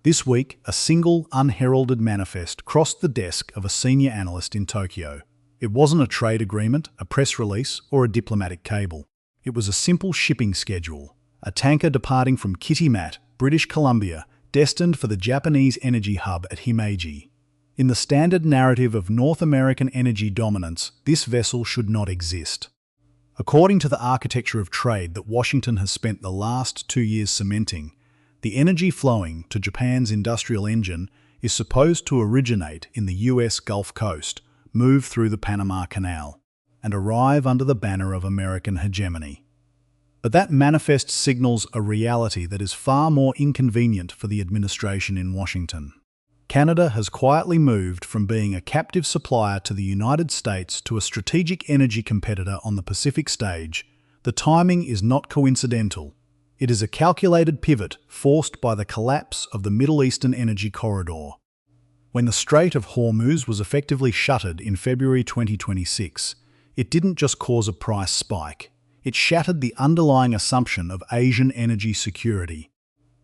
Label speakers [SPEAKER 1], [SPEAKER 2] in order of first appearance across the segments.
[SPEAKER 1] This week, a single, unheralded manifest crossed the desk of a senior analyst in Tokyo. It wasn't a trade agreement, a press release, or a diplomatic cable. It was a simple shipping schedule. A tanker departing from Kitimat, British Columbia, destined for the Japanese energy hub at Himeji. In the standard narrative of North American energy dominance, this vessel should not exist. According to the architecture of trade that Washington has spent the last 2 years cementing, the energy flowing to Japan's industrial engine is supposed to originate in the US Gulf Coast, move through the Panama Canal, and arrive under the banner of American hegemony. But that manifest signals a reality that is far more inconvenient for the administration in Washington. Canada has quietly moved from being a captive supplier to the United States to a strategic energy competitor on the Pacific stage. The timing is not coincidental. It is a calculated pivot forced by the collapse of the Middle Eastern energy corridor. When the Strait of Hormuz was effectively shuttered in February 2026, it didn't just cause a price spike. It shattered the underlying assumption of Asian energy security.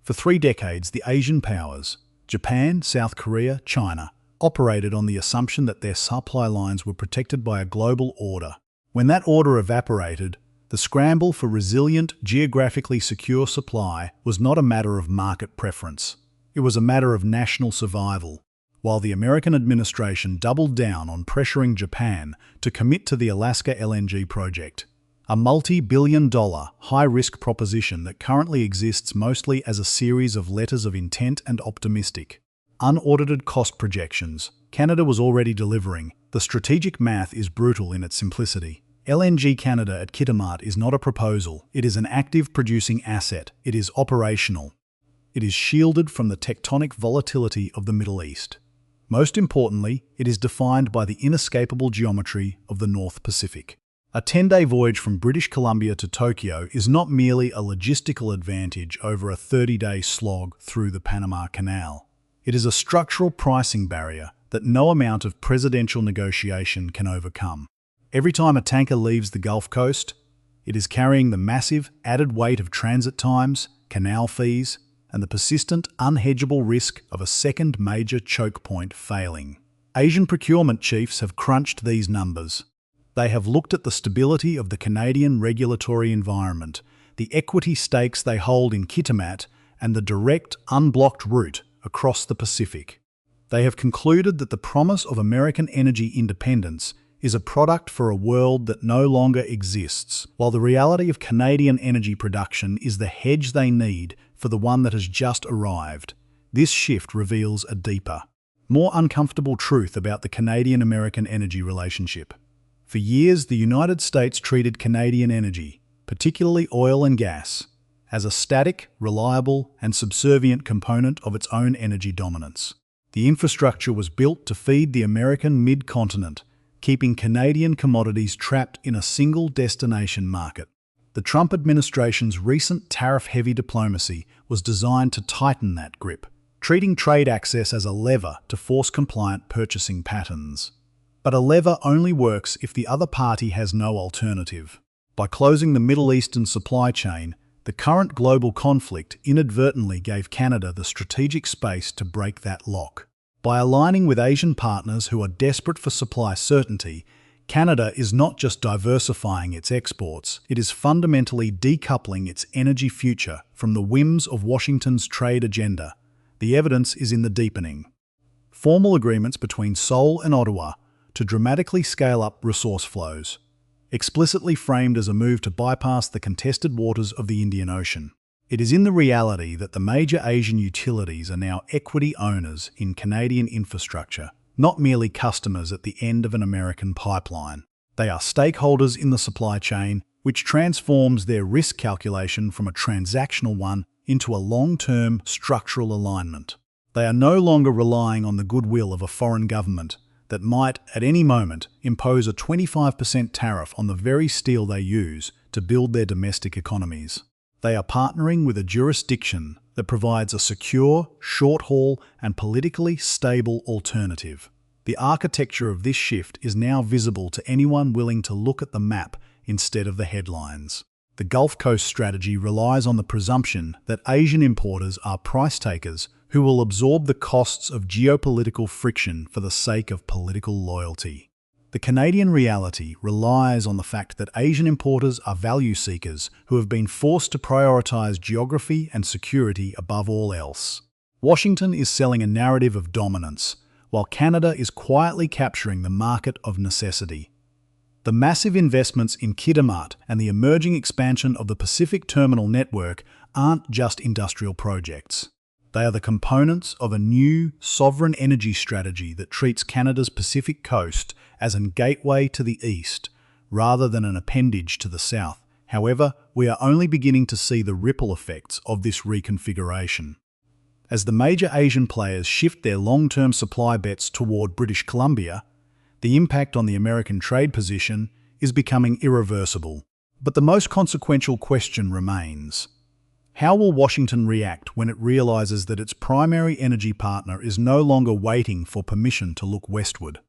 [SPEAKER 1] For 3 decades, the Asian powers, Japan, South Korea, China, operated on the assumption that their supply lines were protected by a global order. When that order evaporated, the scramble for resilient, geographically secure supply was not a matter of market preference. It was a matter of national survival. While the American administration doubled down on pressuring Japan to commit to the Alaska LNG project, a multi-billion-dollar, high-risk proposition that currently exists mostly as a series of letters of intent and optimistic, unaudited cost projections, Canada was already delivering. The strategic math is brutal in its simplicity. LNG Canada at Kitimat is not a proposal. It is an active producing asset. It is operational. It is shielded from the tectonic volatility of the Middle East. Most importantly, it is defined by the inescapable geometry of the North Pacific. A 10-day voyage from British Columbia to Tokyo is not merely a logistical advantage over a 30-day slog through the Panama Canal. It is a structural pricing barrier that no amount of presidential negotiation can overcome. Every time a tanker leaves the Gulf Coast, it is carrying the massive added weight of transit times, canal fees, and the persistent, unhedgeable risk of a second major choke point failing. Asian procurement chiefs have crunched these numbers. They have looked at the stability of the Canadian regulatory environment, the equity stakes they hold in Kitimat, and the direct, unblocked route across the Pacific. They have concluded that the promise of American energy independence is a product for a world that no longer exists, while the reality of Canadian energy production is the hedge they need for the one that has just arrived. This shift reveals a deeper, more uncomfortable truth about the Canadian-American energy relationship. For years, the United States treated Canadian energy, particularly oil and gas, as a static, reliable, and subservient component of its own energy dominance. The infrastructure was built to feed the American mid-continent, keeping Canadian commodities trapped in a single destination market. The Trump administration's recent tariff-heavy diplomacy was designed to tighten that grip, treating trade access as a lever to force compliant purchasing patterns. But a lever only works if the other party has no alternative. By closing the Middle Eastern supply chain, the current global conflict inadvertently gave Canada the strategic space to break that lock. By aligning with Asian partners who are desperate for supply certainty, Canada is not just diversifying its exports, it is fundamentally decoupling its energy future from the whims of Washington's trade agenda. The evidence is in the deepening. Formal agreements between Seoul and Ottawa to dramatically scale up resource flows, explicitly framed as a move to bypass the contested waters of the Indian Ocean. It is in the reality that the major Asian utilities are now equity owners in Canadian infrastructure, not merely customers at the end of an American pipeline. They are stakeholders in the supply chain, which transforms their risk calculation from a transactional one into a long-term structural alignment. They are no longer relying on the goodwill of a foreign government that might, at any moment, impose a 25% tariff on the very steel they use to build their domestic economies. They are partnering with a jurisdiction that provides a secure, short-haul, and politically stable alternative. The architecture of this shift is now visible to anyone willing to look at the map instead of the headlines. The Gulf Coast strategy relies on the presumption that Asian importers are price takers who will absorb the costs of geopolitical friction for the sake of political loyalty. The Canadian reality relies on the fact that Asian importers are value seekers who have been forced to prioritize geography and security above all else. Washington is selling a narrative of dominance, while Canada is quietly capturing the market of necessity. The massive investments in Kitimat and the emerging expansion of the Pacific Terminal Network aren't just industrial projects. They are the components of a new, sovereign energy strategy that treats Canada's Pacific coast as a gateway to the east, rather than an appendage to the south. However, we are only beginning to see the ripple effects of this reconfiguration. As the major Asian players shift their long-term supply bets toward British Columbia, the impact on the American trade position is becoming irreversible. But the most consequential question remains: how will Washington react when it realizes that its primary energy partner is no longer waiting for permission to look westward?